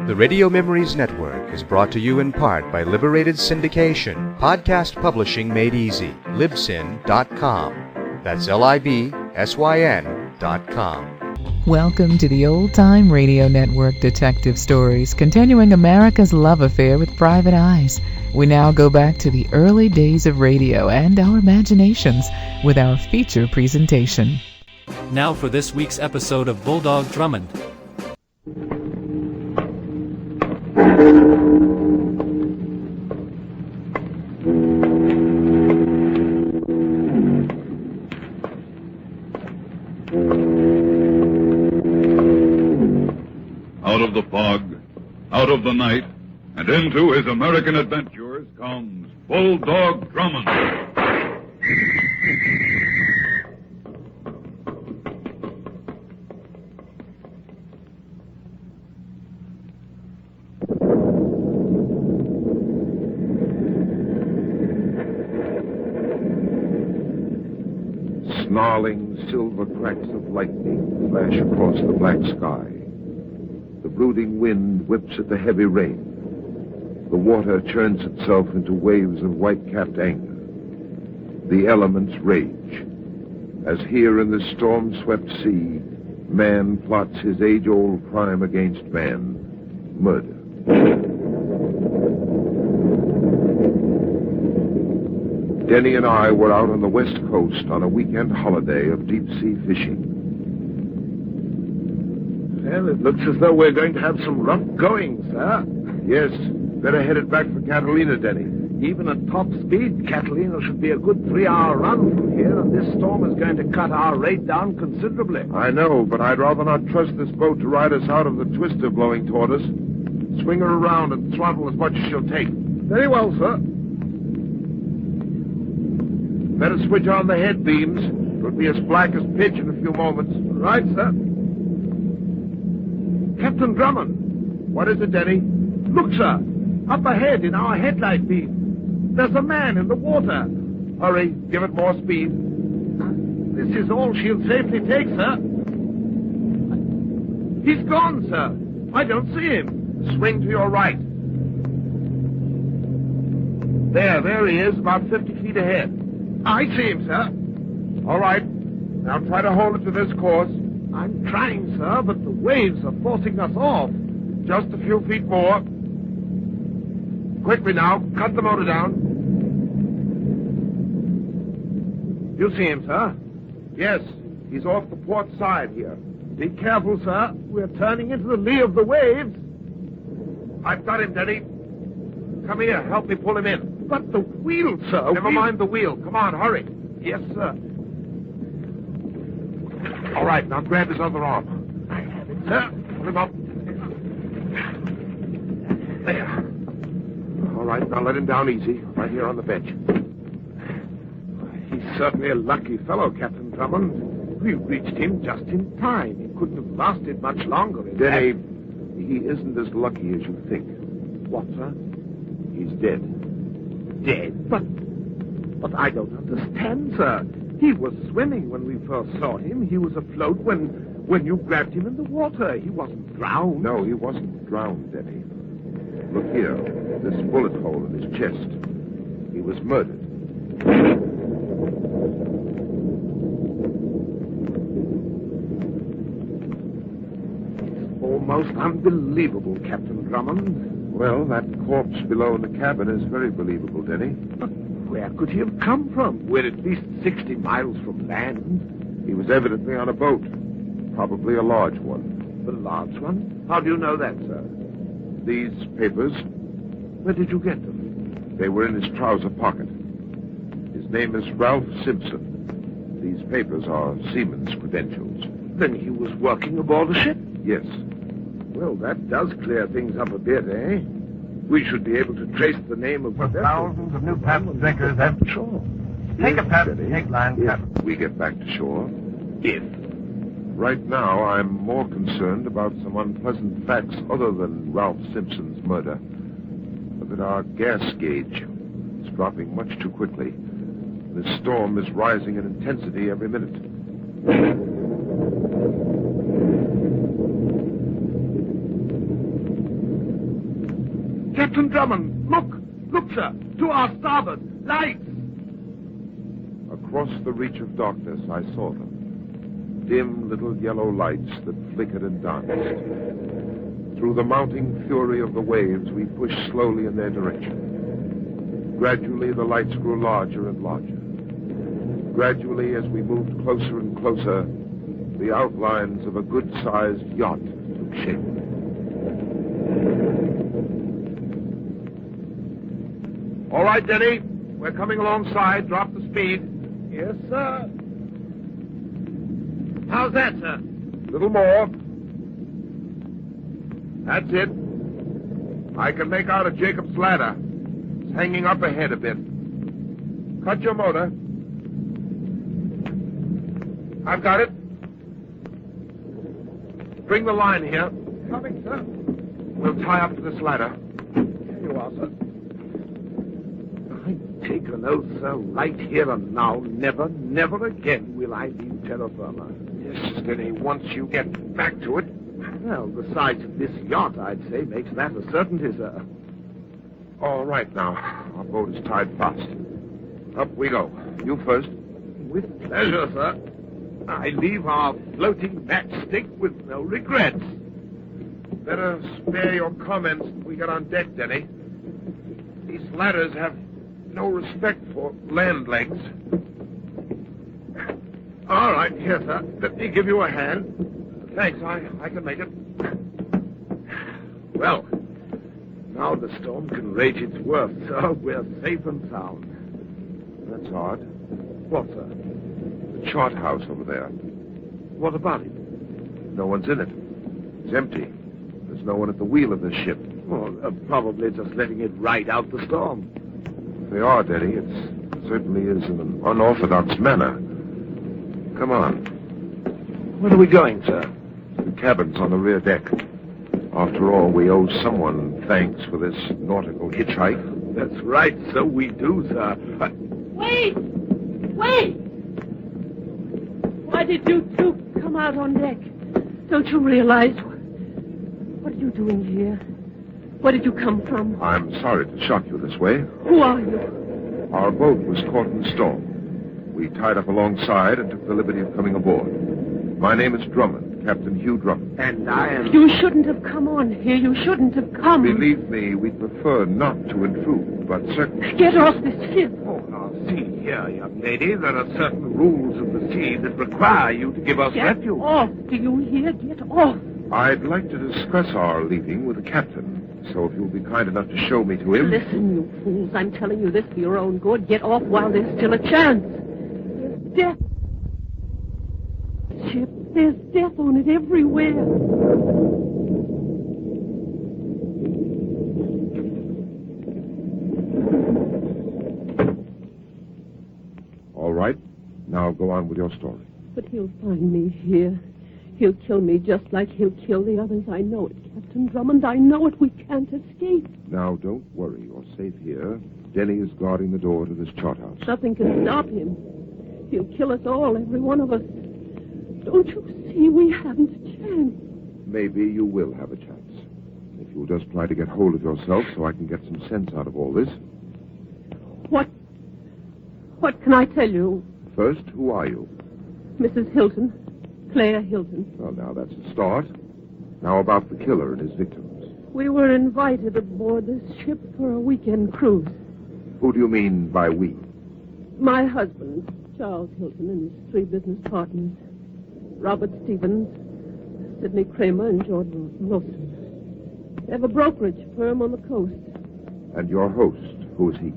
The Radio Memories Network is brought to you in part by Liberated Syndication, podcast publishing made easy, libsyn.com. That's libsyn.com. Welcome to the Old Time Radio Network detective stories, continuing America's love affair with private eyes. We now go back to the early days of radio and our imaginations with our feature presentation. Now for this week's episode of Bulldog Drummond. Out of the fog, out of the night, and into his American adventures comes Bulldog Drummond. Snarling silver cracks of lightning flash across the black sky. The brooding wind whips at the heavy rain. The water churns itself into waves of white-capped anger. The elements rage, as here in this storm-swept sea, man plots his age-old crime against man, murder. Denny and I were out on the west coast on a weekend holiday of deep-sea fishing. Well, it looks as though we're going to have some rough going, sir. Yes, better head it back for Catalina, Denny. Even at top speed, Catalina should be a good 3-hour run from here, and this storm is going to cut our rate down considerably. I know, but I'd rather not trust this boat to ride us out of the twister blowing toward us. Swing her around and throttle as much as she'll take. Very well, sir. Better switch on the head beams. It'll be as black as pitch in a few moments. Right, sir. Captain Drummond. What is it, Denny? Look, sir. Up ahead in our headlight beam. There's a man in the water. Hurry. Give it more speed. This is all she'll safely take, sir. He's gone, sir. I don't see him. Swing to your right. There he is, about 50 feet ahead. I see him, sir. All right. Now try to hold it to this course. I'm trying, sir, but the waves are forcing us off. Just a few feet more. Quickly now. Cut the motor down. You see him, sir? Yes. He's off the port side here. Be careful, sir. We're turning into the lee of the waves. I've got him, Denny. Come here. Help me pull him in. But the wheel, sir. Never mind the wheel. Come on, hurry. Yes, sir. All right, now grab his other arm. I have it, sir. Pull him up. There. All right, now let him down easy, right here on the bench. He's certainly a lucky fellow, Captain Drummond. We reached him just in time. He couldn't have lasted much longer. Denny, he isn't as lucky as you think. What, sir? He's dead. Dead? But I don't understand, sir. He was swimming when we first saw him. He was afloat when you grabbed him in the water. He wasn't drowned. No, he wasn't drowned, Denny. Look here, this bullet hole in his chest. He was murdered. It's almost unbelievable, Captain Drummond. Well, that corpse below in the cabin is very believable, Denny. But where could he have come from? We're at least 60 miles from land. He was evidently on a boat. Probably a large one. A large one? How do you know that, sir? These papers, Where did you get them? they were in his trouser pocket. His name is Ralph Simpson. These papers are seaman's credentials. Then he was working aboard a ship? Yes. Well, that does clear things up a bit, eh? We should be able to trace the name of the Thousands of new patent drinkers have shore. Take a Yes, patent Denny, take line, if Captain. we get back to shore. If. Right now, I'm more concerned about some unpleasant facts other than Ralph Simpson's murder. Look at our gas gauge. It's dropping much too quickly. This storm is rising in intensity every minute. Captain Drummond, look! Look, sir! To our starboard! Lights! Across the reach of darkness, I saw them. Dim little yellow lights that flickered and danced. Through the mounting fury of the waves, we pushed slowly in their direction. Gradually, the lights grew larger and larger. Gradually, as we moved closer and closer, the outlines of a good-sized yacht took shape. All right, Denny. We're coming alongside. Drop the speed. Yes, sir. How's that, sir? A little more. That's it. I can make out a Jacob's ladder. It's hanging up ahead a bit. Cut your motor. I've got it. Bring the line here. Coming, sir. We'll tie up to this ladder. Here you are, sir. I take an oath, sir, right here and now, never, never again will I leave terra firma. Yes, Denny, once you get back to it. Well, the size of this yacht, I'd say, makes that a certainty, sir. All right, now. Our boat is tied fast. Up we go. You first. With pleasure, sir. I leave our floating matchstick with no regrets. Better spare your comments when we get on deck, Denny. These ladders have no respect for land legs. All right, here, sir. Let me give you a hand. Thanks, I can make it. Well, now the storm can rage its worst, sir. We're safe and sound. That's odd. What, sir? The chart house over there. What about it? No one's in it. It's empty. There's no one at the wheel of this ship. Well, probably just letting it ride out the storm. If they are, Denny, it certainly is in an unorthodox manner. Come on. Where are we going, sir? The cabin's on the rear deck. After all, we owe someone thanks for this nautical hitchhike. That's right, so we do, sir. Wait! Wait! Why did you two come out on deck? Don't you realize? What are you doing here? Where did you come from? I'm sorry to shock you this way. Who are you? Our boat was caught in the storm. We tied up alongside and took the liberty of coming aboard. My name is Drummond, Captain Hugh Drummond. And I am... You shouldn't have come on here. You shouldn't have come. Believe me, we'd prefer not to intrude, but certainly... Get off this ship. Oh, now, see here, young lady. There are certain rules of the sea that require you to give us Get refuge. off. Do you hear? Get off. I'd like to discuss our leaving with the captain. So if you'll be kind enough to show me to him... Listen, you fools. I'm telling you this for your own good. Get off while there's still a chance. There's death. Ship. There's death on it everywhere. All right. Now go on with your story. But he'll find me here. He'll kill me just like he'll kill the others. I know it, Captain Drummond. I know it. We can't escape. Now, don't worry. You're safe here. Denny is guarding the door to this chart house. Nothing can stop him. He'll kill us all, every one of us. Don't you see we haven't a chance? Maybe you will have a chance. If you'll just try to get hold of yourself so I can get some sense out of all this. What can I tell you? First, who are you? Mrs. Hilton. Claire Hilton. Well, now that's a start. Now about the killer and his victims. We were invited aboard this ship for a weekend cruise. Who do you mean by we? My husband, Charles Hilton, and his 3 business partners. Robert Stevens, Sidney Kramer, and George Wilson. They have a brokerage firm on the coast. And your host, who is he?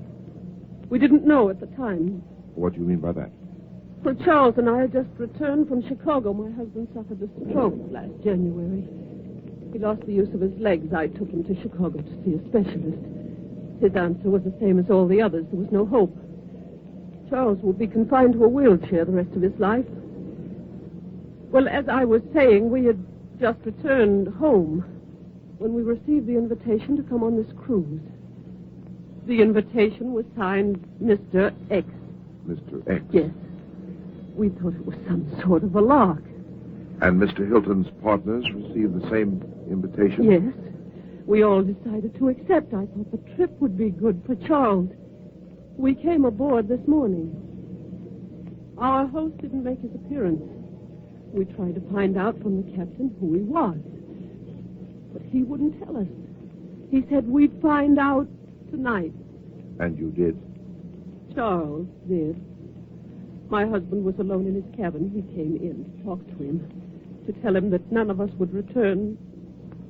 We didn't know at the time. What do you mean by that? Well, Charles and I had just returned from Chicago. My husband suffered a stroke last January. He lost the use of his legs. I took him to Chicago to see a specialist. His answer was the same as all the others. There was no hope. Charles will be confined to a wheelchair the rest of his life. Well, as I was saying, we had just returned home when we received the invitation to come on this cruise. The invitation was signed Mr. X. Mr. X? Yes. We thought it was some sort of a lark. And Mr. Hilton's partners received the same invitation? Yes. We all decided to accept. I thought the trip would be good for Charles. We came aboard this morning. Our host didn't make his appearance. We tried to find out from the captain who he was. But he wouldn't tell us. He said we'd find out tonight. And you did? Charles did. My husband was alone in his cabin. He came in to talk to him, to tell him that none of us would return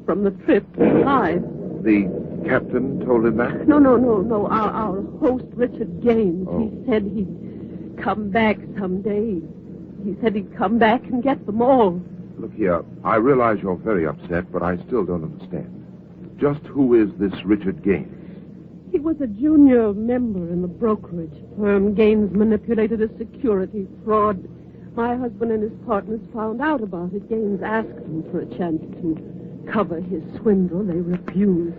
from the trip alive. The captain told him that? No. Our host, Richard Gaines, He said he'd come back someday. He said he'd come back and get them all. Look here, I realize you're very upset, but I still don't understand. Just who is this Richard Gaines? He was a junior member in the brokerage firm. Gaines manipulated a security fraud. My husband and his partners found out about it. Gaines asked them for a chance to cover his swindle. They refused.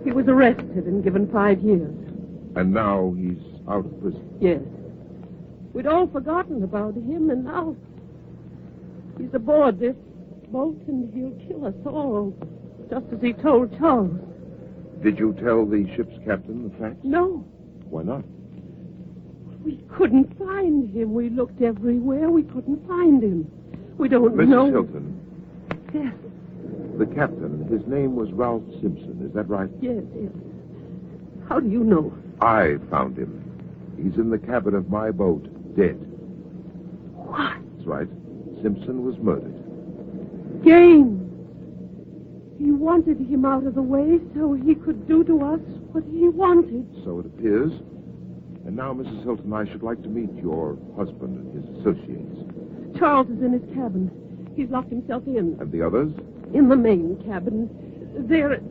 He was arrested and given 5 years. And now he's out of prison? Yes. We'd all forgotten about him, and now he's aboard this boat, and he'll kill us all, just as he told Charles. Did you tell the ship's captain the facts? No. Why not? We couldn't find him. We looked everywhere. We couldn't find him. We don't know. Mrs. Hilton. Yes. The captain, his name was Ralph Simpson, is that right? Yes. How do you know? I found him. He's in the cabin of my boat, dead. What? That's right. Simpson was murdered. Gaines. You wanted him out of the way so he could do to us what he wanted. So it appears. And now, Mrs. Hilton, I should like to meet your husband and his associates. Charles is in his cabin. He's locked himself in. And the others? In the main cabin. They're...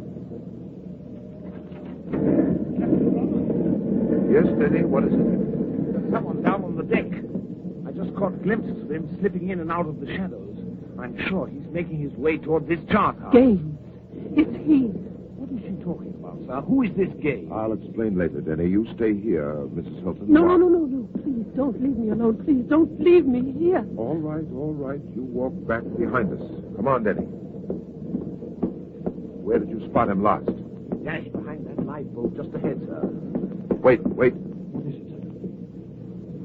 Yes, Denny, what is it? There's someone down on the deck. I just caught glimpses of him slipping in and out of the shadows. I'm sure he's making his way toward this chart house. Gaines. It's he. What is she talking about, sir? Who is this Gaines? I'll explain later, Denny. You stay here, Mrs. Hilton. No. Please, don't leave me alone. Please, don't leave me here. All right. You walk back behind us. Come on, Denny. Where did you spot him last? Dashed behind that lifeboat just ahead, sir. Wait. What is it, sir?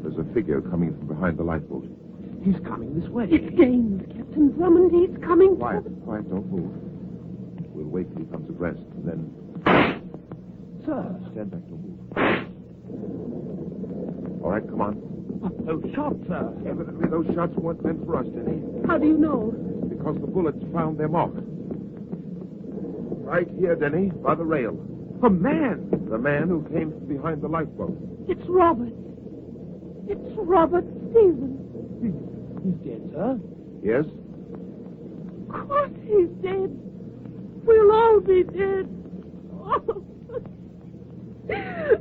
There's a figure coming from behind the lifeboat. He's coming this way. It's Gaines, Captain Drummond. He's coming. Quiet, don't move. We'll wait till he comes abreast, and then... Sir. Stand back, don't move. All right, come on. Those shots, sir. Evidently, those shots weren't meant for us, Denny. How do you know? Because the bullets found their mark. Right here, Denny, by the rail. A man. The man who came from behind the lifeboat. It's Robert. It's Robert Stevens. He's dead, sir. Yes? Of course he's dead. We'll all be dead. Oh.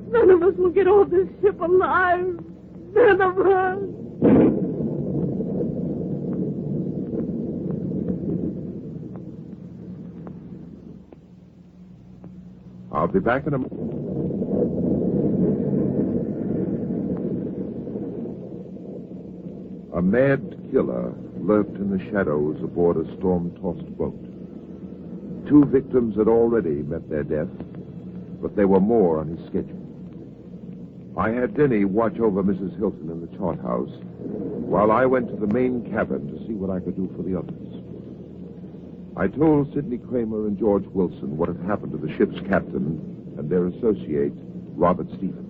None of us will get off this ship alive. None of us. I'll be back in a moment. A mad killer lurked in the shadows aboard a storm-tossed boat. 2 victims had already met their death, but there were more on his schedule. I had Denny watch over Mrs. Hilton in the chart house, while I went to the main cabin to see what I could do for the others. I told Sidney Kramer and George Wilson what had happened to the ship's captain and their associate, Robert Stevens.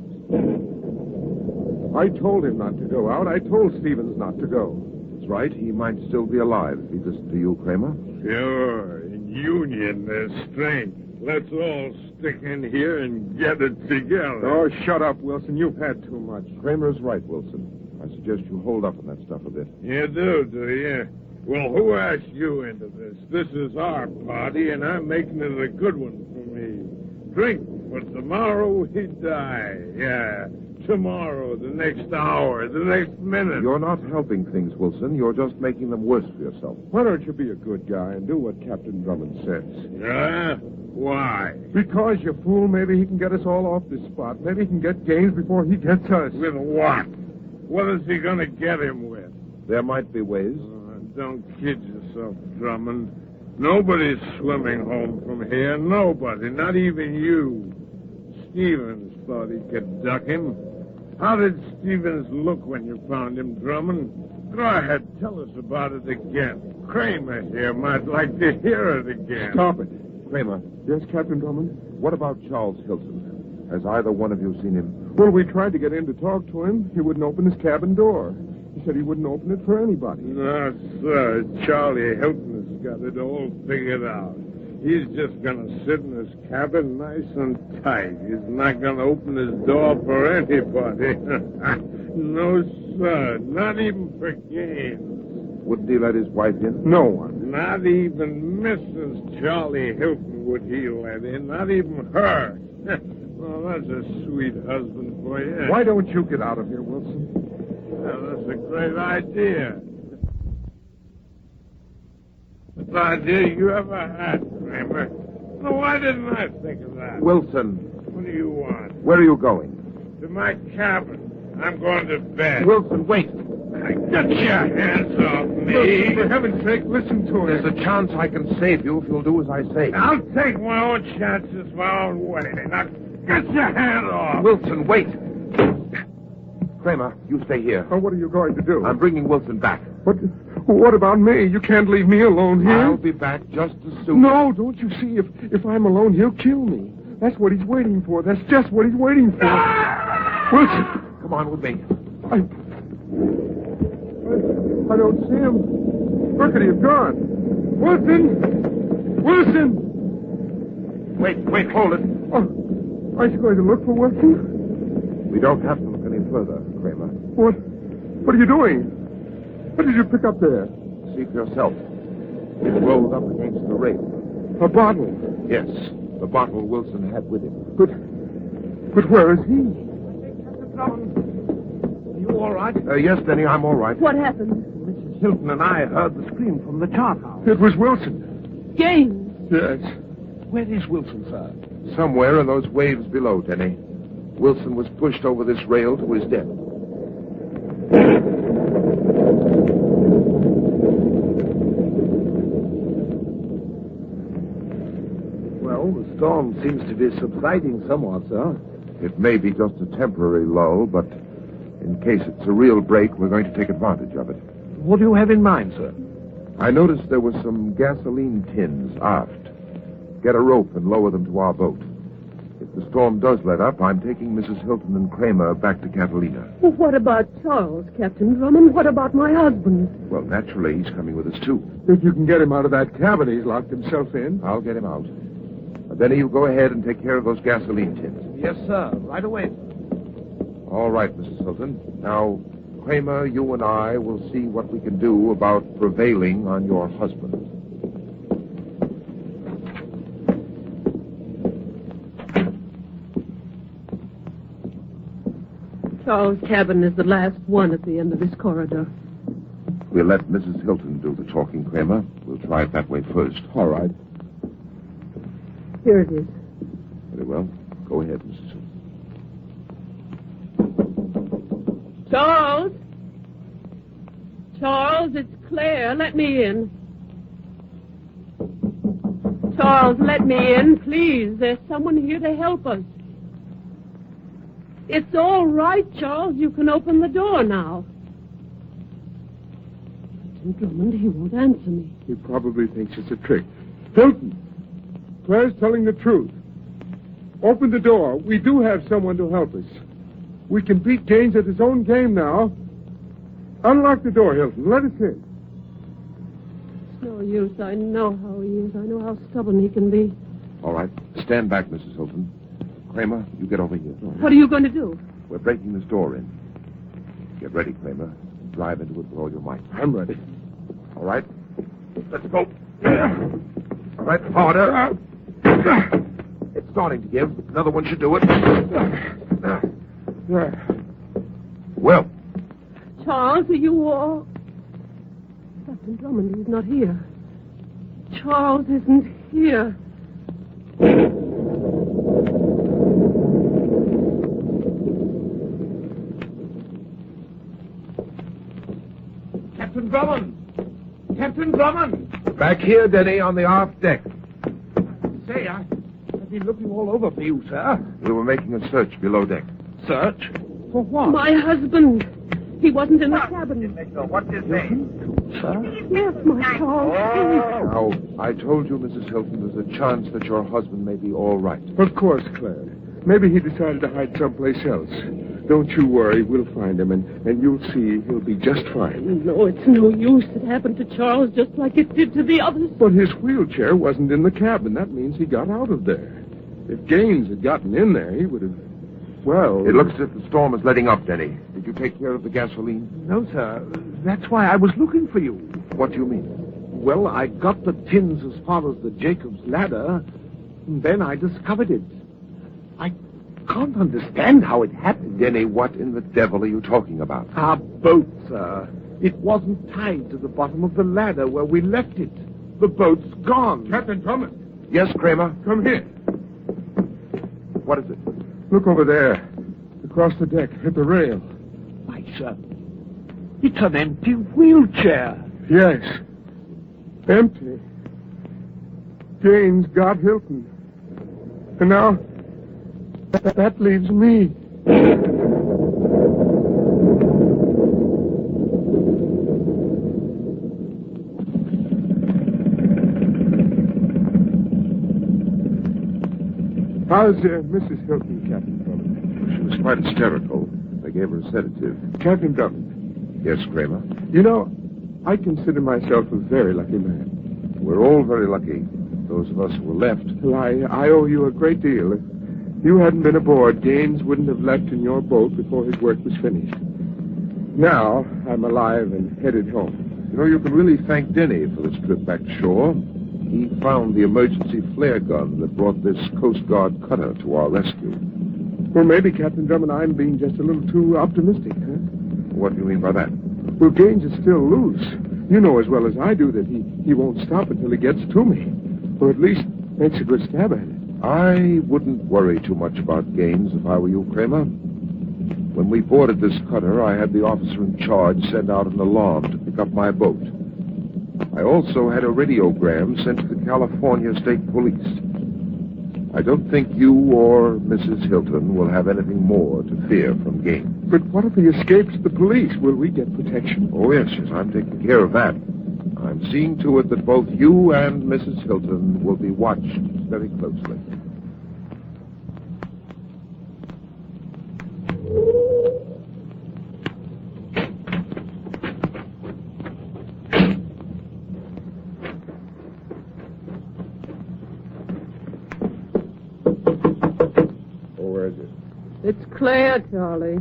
I told him not to go out. I told Stevens not to go. That's right. He might still be alive if he listened to you, Kramer. Sure. In union, there's strength. Let's all stick in here and get it together. Oh, shut up, Wilson. You've had too much. Kramer's right, Wilson. I suggest you hold up on that stuff a bit. You do you? Well, who asked you into this? This is our party, and I'm making it a good one for me. Drink, for tomorrow we die. Yeah, tomorrow, the next hour, the next minute. You're not helping things, Wilson. You're just making them worse for yourself. Why don't you be a good guy and do what Captain Drummond says? Why? Because, you fool, maybe he can get us all off this spot. Maybe he can get Gaines before he gets us. With what? What is he going to get him with? There might be ways. Don't kid yourself, Drummond. Nobody's swimming home from here. Nobody. Not even you. Stevens thought he could duck him. How did Stevens look when you found him, Drummond? Go ahead. Tell us about it again. Kramer here might like to hear it again. Stop it. Kramer. Yes, Captain Drummond? What about Charles Hilton? Has either one of you seen him? Well, we tried to get in to talk to him. He wouldn't open his cabin door. He said he wouldn't open it for anybody. No, sir. Charlie Hilton has got it all figured out. He's just going to sit in his cabin nice and tight. He's not going to open his door for anybody. No, sir. Not even for games. Wouldn't he let his wife in? No one. Not even Mrs. Charlie Hilton would he let in. Not even her. Well, that's a sweet husband for you. Why don't you get out of here, Wilson? Well, that's a great idea. Best idea you ever had, Kramer. Well, why didn't I think of that? Wilson. What do you want? Where are you going? To my cabin. I'm going to bed. Wilson, wait. Get your hands off me. Wilson, for heaven's sake, listen to him. There's a chance I can save you if you'll do as I say. I'll take my own chances my own way. Now, get your hand off. Wilson, wait. Kramer, you stay here. Oh, what are you going to do? I'm bringing Wilson back. What about me? You can't leave me alone here. I'll be back just as soon. No, don't you see? If I'm alone, he'll kill me. That's what he's waiting for. That's just what he's waiting for. Wilson! Come on with me. I don't see him. Where could he have gone? Wilson! Wilson! Wait, hold it. Oh, aren't you going to look for Wilson? We don't have to look any further, Kramer. What are you doing? What did you pick up there? See for yourself. It's rolled up against the rail. A bottle. Yes, the bottle Wilson had with him. But where is he? Captain Drummond, are you all right? Yes, Denny, I'm all right. What happened? Mrs. Hilton and I heard the scream from the chart house. It was Wilson. James. Yes. Where is Wilson, sir? Somewhere in those waves below, Denny. Wilson was pushed over this rail to his death. Well, the storm seems to be subsiding somewhat, sir. It may be just a temporary lull, but in case it's a real break, we're going to take advantage of it. What do you have in mind, sir? I noticed there were some gasoline tins aft. Get a rope and lower them to our boat. If the storm does let up, I'm taking Mrs. Hilton and Kramer back to Catalina. Well, what about Charles, Captain Drummond? What about my husband? Well, naturally, he's coming with us, too. If you can get him out of that cabin he's locked himself in. I'll get him out. Denny, you go ahead and take care of those gasoline tins. Yes, sir. Right away. All right, Mrs. Hilton. Now, Kramer, you and I will see what we can do about prevailing on your husband. Charles' cabin is the last one at the end of this corridor. We'll let Mrs. Hilton do the talking, Kramer. We'll try it that way first. All right. Here it is. Very well. Go ahead, Mrs. Hilton. Charles! Charles, it's Claire. Let me in. Charles, let me in, please. There's someone here to help us. It's all right, Charles. You can open the door now. Captain Drummond, he won't answer me. He probably thinks it's a trick. Hilton! Claire's telling the truth. Open the door. We do have someone to help us. We can beat Gaines at his own game now. Unlock the door, Hilton. Let us in. It's no use. I know how he is. I know how stubborn he can be. All right. Stand back, Mrs. Hilton. Kramer, you get over here. What are you going to do? We're breaking this door in. Get ready, Kramer. Drive into it with all your might. I'm ready. All right. Let's go. All right, harder. It's starting to give. Another one should do it. Well. Charles, are you all... Captain Drummond, he's not here. Charles isn't here. Captain Drummond! Captain Drummond! back here, Denny, on the aft deck. Say, I've been looking all over for you, sir. We were making a search below deck. Search? For what? My husband. He wasn't in the cabin. What's his name? Sir? Yes, my Charles. Now, I told you, Mrs. Hilton, there's a chance that your husband may be all right. Of course, Claire. Maybe he decided to hide someplace else. Don't you worry. We'll find him, and you'll see he'll be just fine. No, it's no use. It happened to Charles just like it did to the others. But his wheelchair wasn't in the cabin. That means he got out of there. If Gaines had gotten in there, he would have... Well... It looks as if the storm is letting up, Denny. Did you take care of the gasoline? No, sir. That's why I was looking for you. What do you mean? Well, I got the tins as far as the Jacob's ladder, and then I discovered it. I can't understand how it happened. Denny, what in the devil are you talking about? Our boat, sir. It wasn't tied to the bottom of the ladder where we left it. The boat's gone. Captain Drummond. Yes, Kramer? Come here. What is it? Look over there. Across the deck, at the rail. Why, sir, it's an empty wheelchair. Yes. Empty. Gaines got Hilton. And now, that leaves me. How's Mrs. Hilton, Captain Drummond? She was quite hysterical. They gave her a sedative. Captain Drummond. Yes, Kramer? You know, I consider myself a very lucky man. We're all very lucky. Those of us who were left. Well, I owe you a great deal. If you hadn't been aboard, Gaines wouldn't have left in your boat before his work was finished. Now, I'm alive and headed home. You know, you can really thank Denny for this trip back to shore. He found the emergency flare gun that brought this Coast Guard cutter to our rescue. Well, maybe, Captain Drummond, I'm being just a little too optimistic, huh? What do you mean by that? Well, Gaines is still loose. You know as well as I do that he won't stop until he gets to me. Or at least makes a good stab at it. I wouldn't worry too much about Gaines if I were you, Kramer. When we boarded this cutter, I had the officer in charge send out an alarm to pick up my boat. I also had a radiogram sent to the California State Police. I don't think you or Mrs. Hilton will have anything more to fear from Gaines. But what if he escapes the police? Will we get protection? Oh, yes, I'm taking care of that. I'm seeing to it that both you and Mrs. Hilton will be watched very closely. Oh, where is it? It's Claire, Charlie.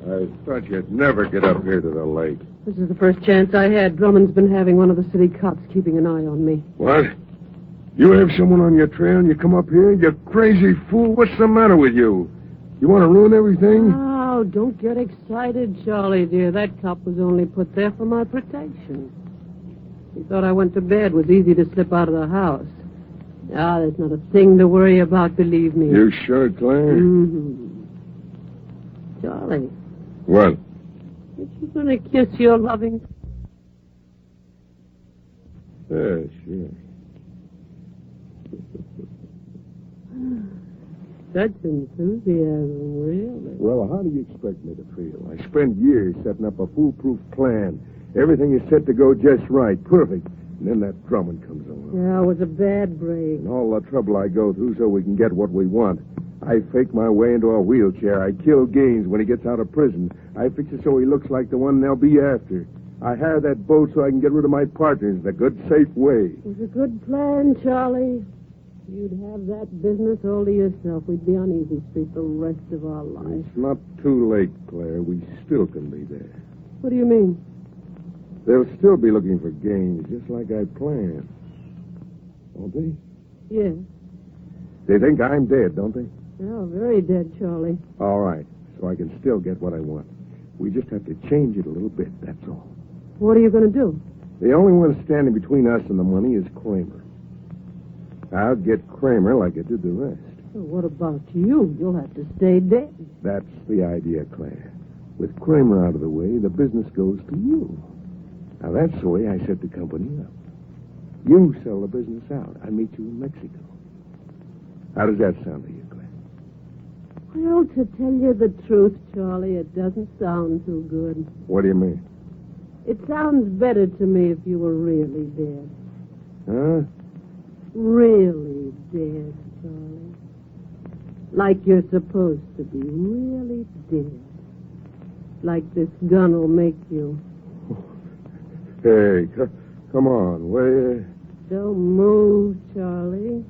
I thought you'd never get up here to the lake. This is the first chance I had. Drummond's been having one of the city cops keeping an eye on me. What? You have someone on your trail and you come up here? You crazy fool. What's the matter with you? You want to ruin everything? Oh, don't get excited, Charlie, dear. That cop was only put there for my protection. He thought I went to bed. It was easy to slip out of the house. Ah, there's not a thing to worry about, believe me. You sure, Claire? Mm-hmm. Charlie. What? Aren't you going to kiss your loving... Yeah, sure. Such enthusiasm, really. Well, how do you expect me to feel? I spent years setting up a foolproof plan. Everything is set to go just right, perfect. And then that Drummond comes along. Yeah, it was a bad break. And all the trouble I go through so we can get what we want. I fake my way into a wheelchair. I kill Gaines when he gets out of prison. I fix it so he looks like the one they'll be after. I hire that boat so I can get rid of my partners in a good, safe way. It was a good plan, Charlie. You'd have that business all to yourself. We'd be on Easy Street the rest of our lives. It's not too late, Claire. We still can be there. What do you mean? They'll still be looking for Gaines, just like I planned. Won't they? Yes. They think I'm dead, don't they? Oh, very dead, Charlie. All right, so I can still get what I want. We just have to change it a little bit, that's all. What are you going to do? The only one standing between us and the money is Kramer. I'll get Kramer like I did the rest. Well, what about you? You'll have to stay dead. That's the idea, Claire. With Kramer out of the way, the business goes to you. Now, that's the way I set the company up. You sell the business out. I meet you in Mexico. How does that sound to you, Claire? Well, to tell you the truth, Charlie, it doesn't sound too good. What do you mean? It sounds better to me if you were really dead. Huh? Really dead, Charlie. Like you're supposed to be. Really dead. Like this gun will make you. Hey, come on. Where? Don't move, Charlie.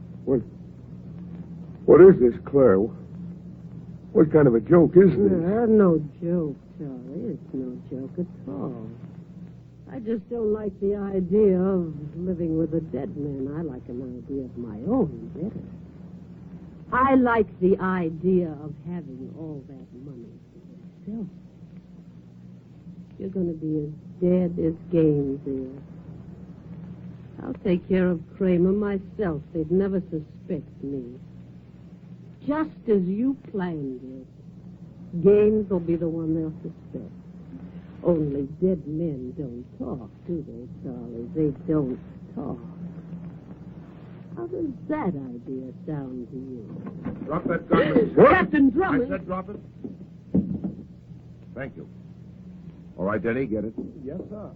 What is this, Claire? What kind of a joke is this? No joke, Charlie. It's no joke at all. I just don't like the idea of living with a dead man. I like an idea of my own better. I like the idea of having all that money for yourself. You're going to be as dead as game, dear. I'll take care of Kramer myself. They'd never suspect me. Just as you planned it. Gaines will be the one they'll suspect. Only dead men don't talk, do they, Charlie? They don't talk. How does that idea sound to you? Drop that gun, Mrs. Hill. Captain Drummond! I said drop it. Thank you. All right, Denny, get it? Yes, sir.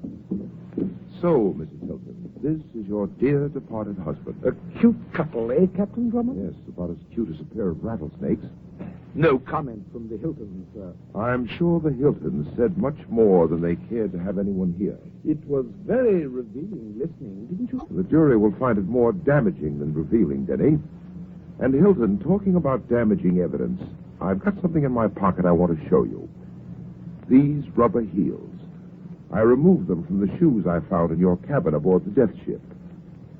So, Mrs. Hilton, this is your dear departed husband. A cute couple, eh, Captain Drummond? Yes, about as cute as a pair of rattlesnakes. No comment from the Hiltons, sir. I'm sure the Hiltons said much more than they cared to have anyone hear. It was very revealing listening, didn't you? The jury will find it more damaging than revealing, Denny. And Hilton, talking about damaging evidence, I've got something in my pocket I want to show you. These rubber heels. I removed them from the shoes I found in your cabin aboard the Death ship.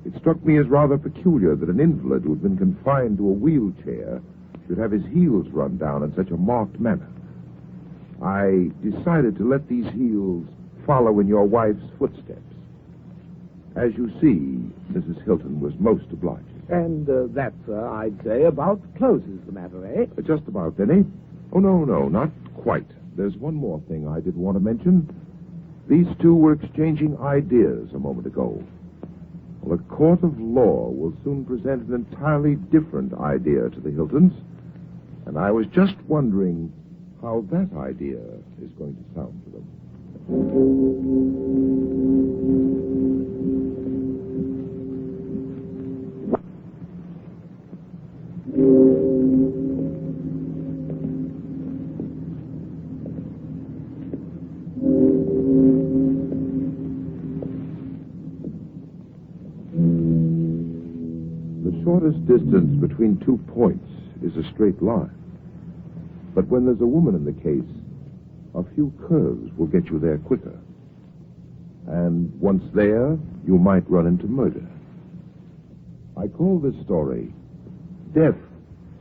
It struck me as rather peculiar that an invalid who had been confined to a wheelchair should have his heels run down in such a marked manner. I decided to let these heels follow in your wife's footsteps. As you see, Mrs. Hilton was most obliging. And that, sir, I'd say, about closes the matter, eh? Just about, Denny. Oh, no, not quite. There's one more thing I did want to mention. These two were exchanging ideas a moment ago. Well, a court of law will soon present an entirely different idea to the Hiltons, and I was just wondering how that idea is going to sound to them. The shortest distance between 2 points is a straight line. But when there's a woman in the case, a few curves will get you there quicker. And once there, you might run into murder. I call this story, Death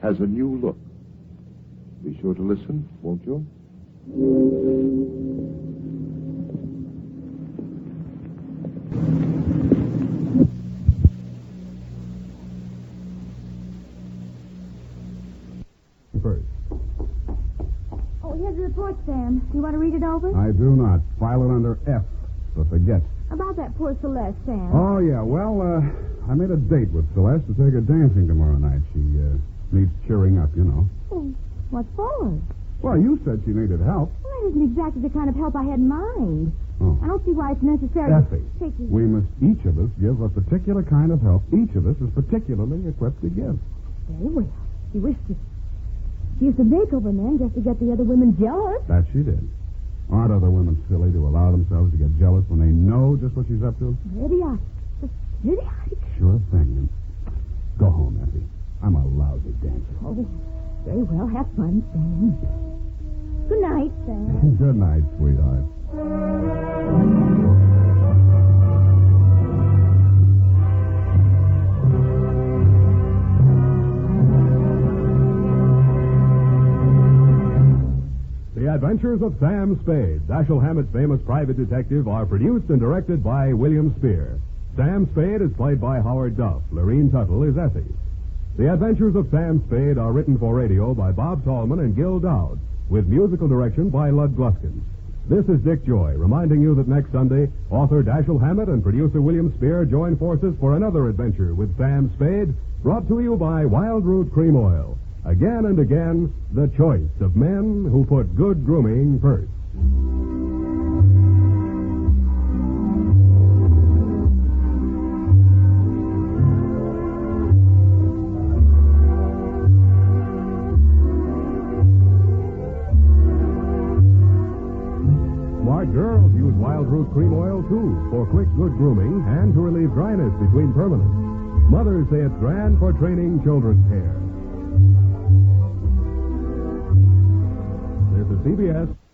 Has a New Look. Be sure to listen, won't you? Here's the report, Sam. Do you want to read it over? I do not. File it under F, for forget. About that poor Celeste, Sam. Oh, yeah. Well, I made a date with Celeste to take her dancing tomorrow night. She needs cheering up, you know. Oh, what for? Well, you said she needed help. Well, that isn't exactly the kind of help I had in mind. Oh. I don't see why it's necessary Effie, to take you... we must each of us give a particular kind of help each of us is particularly equipped to give. Very well. She wished it. She used to make over men just to get the other women jealous. That she did. Aren't other women silly to allow themselves to get jealous when they know just what she's up to? Idiotic. Just idiotic. Sure thing. Go home, Effie. I'm a lousy dancer. Oh, very well. Have fun, Sam. Good night, Sam. Good night, sweetheart. The Adventures of Sam Spade, Dashiell Hammett's famous private detective, are produced and directed by William Spear. Sam Spade is played by Howard Duff. Lorene Tuttle is Effie. The Adventures of Sam Spade are written for radio by Bob Tallman and Gil Dowd. with musical direction by Lud Gluskin. This is Dick Joy, reminding you that next Sunday, author Dashiell Hammett and producer William Spear join forces for another adventure with Sam Spade, brought to you by Wild Root Cream Oil. Again and again, the choice of men who put good grooming first. Smart girls use Wild Root Cream Oil, too, for quick, good grooming and to relieve dryness between permanents. Mothers say it's grand for training children's hair. This is CBS.